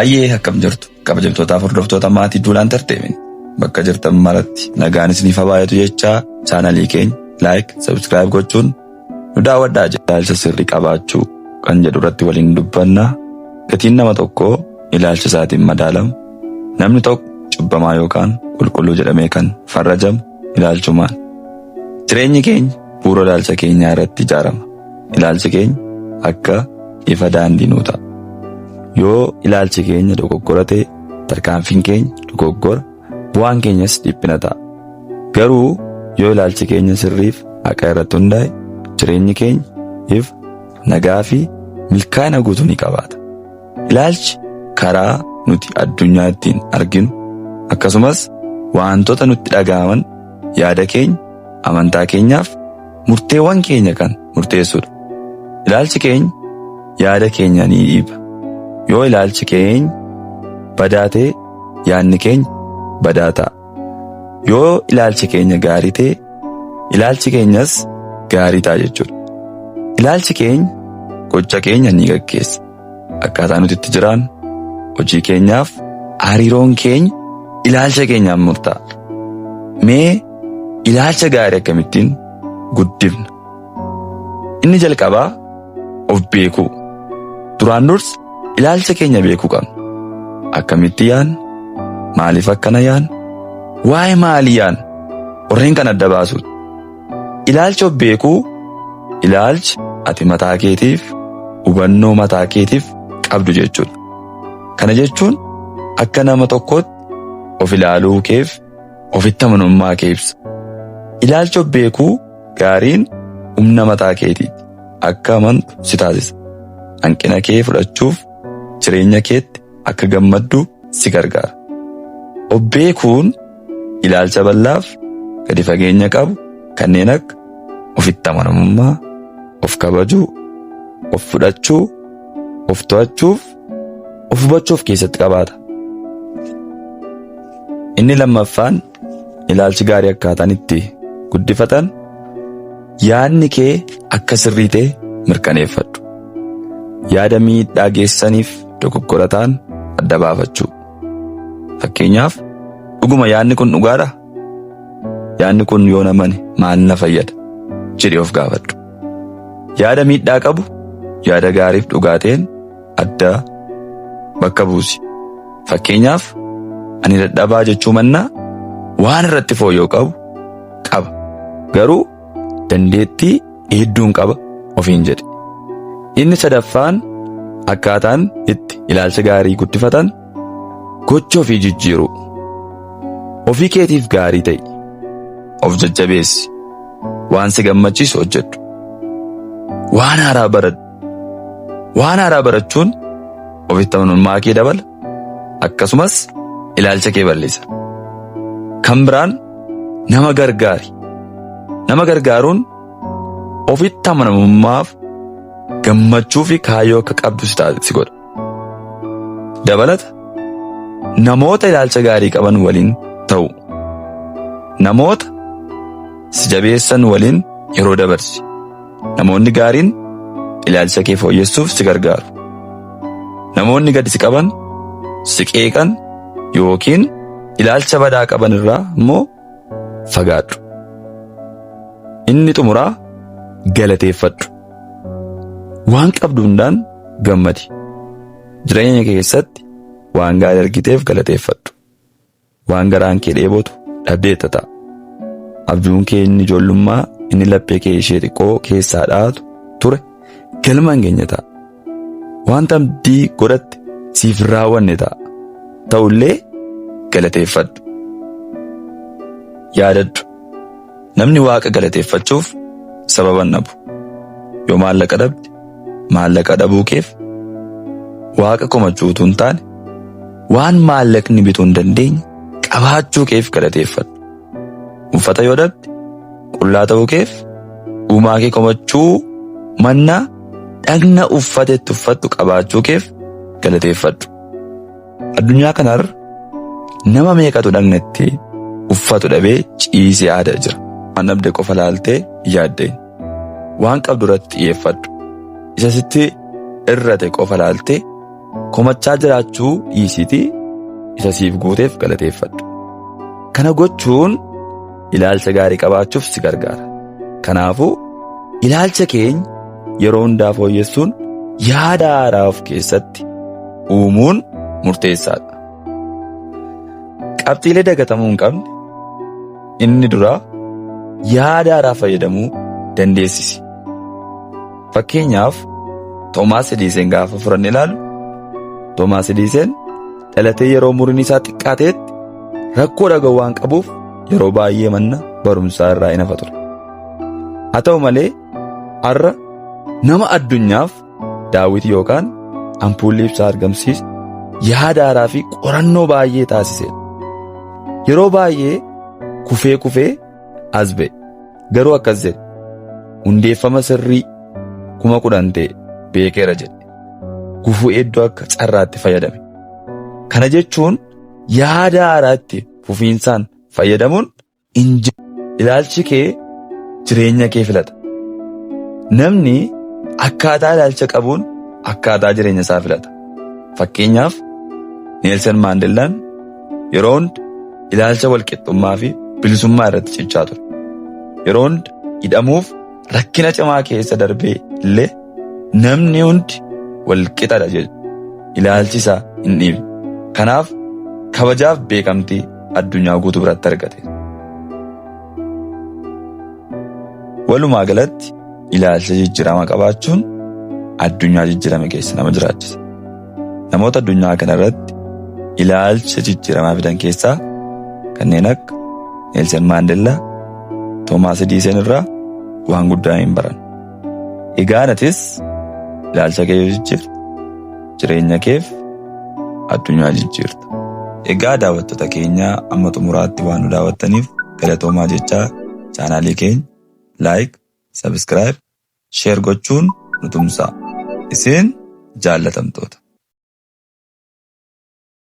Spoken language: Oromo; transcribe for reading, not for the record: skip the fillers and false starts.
Baay'ee akkam jirtu kabajamtootaaf hordoftoota maatii Duulaan Entertainment bakka jirtan maratti nagaan isiniif haa baay'atu jechaa chaanalii keenya like, subscribe gochuun nu daawwadhaa ilaalcha sirrii qabaachuu kan jedhu irratti waliin dubbanna. Gatiin nama tokkoo ilaalcha isaatiin madaalamu. Namni tokko cubbamaa yookaan qulqulluu jedhamee kan farrajamu ilaalchumaan. Jireenyi keenya bu'uura ilaalcha keenyaa irratti ijaarama. Ilaalchi keenya akka ifa daandii nuu ta'a. Yoo ilaalchi keenya dogoggora ta'e tarkaanfiin keenya dogoggora, bu'aan keenyas dhiphina ta'a. Garuu yoo ilaalchi keenya sirriif haqa irratti hundaa'e jireenyi keenya ifa, nagaa fi milkaa'ina guutuu ni qabaata. Ilaalchi karaa nuti addunyaa ittiin arginu akkasumas wantoota nutti dhaga'aman yaada keenya, amantaa keenyaaf murteewwan keenya kan murteessudha. Ilaalchi keenya yaada keenya ni dhiiba. Yoo ilaalchi keenya badaa ta'e yaadni keenya badaa ta'a. Yoo ilaalchi keenya gaarii ta'e ilaalchi keenyas gaarii ta'a jechuudha. Ilaalchi keenya gocha keenya ni gaggeessa. Akkaataa nuti itti jiraannu, hojii keenyaaf hariiroon keenya ilaalcha keenyaan murtaa'a. Mee ilaalcha gaarii akkamittiin guddifna? Inni jalqabaa of beekuu. Duraan dursa ilaalcha keenya beekuu qabna. Akkamitti yaadna? Maaliif akkana yaadna? Waa'ee maalii yaadna? Warreen kan adda baasuudha. Ilaalcha of beekuu ilaalcha ati mataa keetiif, hubannoo mataa keetiif qabdu jechuudha. Kana jechuun akka nama tokkootti of ilaaluu keef ofitti amanummaa kee ibsa. Ilaalcha of beekuu gaariin humna mataa keetiiti. Akka amantu si taasisa. Hanqina kee fudhachuuf jireenya keetti akka gammaddu si gargaara. Of beekuun ilaalcha bal'aaf gadi fageenya qabu kanneen akka ofitti amanamummaa, of kabajuu, of fudhachuu, of to'achuuf, of hubachuuf keessatti qabaata. Inni lammaffaan ilaalchi gaarii akkaataan itti guddifatan yaadni kee akka sirrii ta'e mirkaneeffadhu. Yaada miidhaa geessaniif dogoggora ta'an adda baafachuu. Fakkeenyaaf dhuguma yaadni kun dhugaadha? Yaadni kun yoo namane maal na fayyada jedhee of gaafadhu. Yaada miidhaa qabu yaada gaariif dhugaa ta'een adda bakka buusi. Fakkeenyaaf ani dadhabaa jechuu mannaa waan irratti fooyya'u qabu qaba. Garuu dandeettii hedduun qaba ofiin jedhe. Inni sadaffaan akkaataan itti ilaalcha gaarii guddifatan gocha ofii jijjiiruu. Ofii keetiif gaarii ta'i. Of jajjabeessi. Waan si gammachiisu hojjedhu. Waan haaraa baradhu. Waan haaraa barachuun ofitti amanummaa kee dabala. Akkasumas ilaalcha kee bal'isa. Kan biraan nama gargaari. Nama gargaaruun ofitti amanamummaaf gammachuu fi kaayyoo akka qabdu si godha. Dabalata namoota ilaalcha gaarii qaban waliin ta'u. Namoota si jabeessan waliin yeroo dabarsi. Namoonni gaariin ilaalcha kee fooyyessuuf si gargaaru. Namoonni gadi si qaban, si qeeqan yookiin ilaalcha badaa qaban irraa immoo fagaadhu. Inni xumuraa galateeffadhu. Waan qabdu hundaan gammadi. Jireenya keessatti waan gaarii argiteef galateeffadhu. Waan garaan kee dheebotu dhabdeetta ta'a. Abjuun kee inni ijoollummaa inni laphee kee ishee xiqqoo keessaa dhaatu ture galmaan geenye ta'a. Wanta abdii godhatte siif raawwanne ta'a. Ta'ullee galateeffadhu. Yaadadhu. Namni waaqa galateeffachuuf sababan dhabu. Yoo maallaqa dhabde maallaqa dhabuu keef waaqa komachuutu hin taane waan maallaqni bituu hin dandeenye qabaachuu keef galateeffadhu. Uffata yoo dhabde qullaa ta'uu keef uumaa kee komachuu mannaa dhagna uffatetti uffattu qabaachuu keef galateeffadhu. Addunyaa kanarra nama meeqatu dhagnetti uffatu dhabee ciisee aadaa jira. Waan dhabde qofa laaltee yaaddeen. Waan qabdu irratti xiyyeeffadhu. Isa sitti irrate qofa laaltee komachaa jiraachuu dhiisitii isa siif guuteef galateeffadhu. Kana gochuun ilaalcha gaarii qabaachuuf si gargaara. Kanaafuu ilaalcha keenya yeroo hundaa fooyyessuun yaada haaraa of keessatti uumuun murteessaadha. Qabxiilee dagatamuu hin qabne inni duraa yaada haaraa fayyadamuu dandeessisi. Fakkeenyaaf Toomaas Ediiseen gaafa furanne ilaalu, Toomaas Ediiseen dhalatee yeroo umuriin isaa xiqqaateetti rakkoo dhaga'uu waan qabuuf yeroo baay'ee mana barumsaa irraa hin hafa ture. Haa ta'u malee har'a nama addunyaaf daawwitii yookaan ampuulli ibsaa argamsiisa yaada haaraa fi qorannoo baay'ee taasise. Yeroo baay'ee kufee as ba'e. Garuu akkas jedhe, hundeeffama sirrii 10,000 ta'e beekeera jedhe. Gufuu hedduu akka carraatti fayyadame. Kana jechuun yaada haaraatti fufiinsaan fayyadamuun ilaalchi kee jireenya kee filata. Namni akkaataa ilaalcha qabuun akkaataa jireenya isaa filata. Fakkeenyaaf Neelsan Maandelaan yeroo hunda ilaalcha walqixxummaa fi bilisummaa irratti cichaa ture. Yeroo hunda hidhamuuf rakkina cimaa keessa darbee illee namni hundi walqixadha jedhu ilaalchi isaa hin dhiibne. Kanaaf kabajaaf beekamtii addunyaa guutuu biratti argate. Walumaa galatti ilaalcha jijjiiramaa qabaachuun addunyaa jijjiirame keessa nama jiraachisa. Namoota addunyaa kana irratti ilaalcha jijjiiramaa fidan keessaa kanneen akka Neelsan Maandelaa, Toomaas Ediiseen irraa waan guddaa hin baran. Egaa atis ilaalcha kee yoo jijjiirte jireenya keef addunyaa jijjiirta. Egaa daawwattoota keenyaa amma xumuraatti waan nu daawwattaniif galatoomaa jechaa chaanaalii keenya like, subscribe, share gochuun nu tumsaa. Isin jaallatamtoota.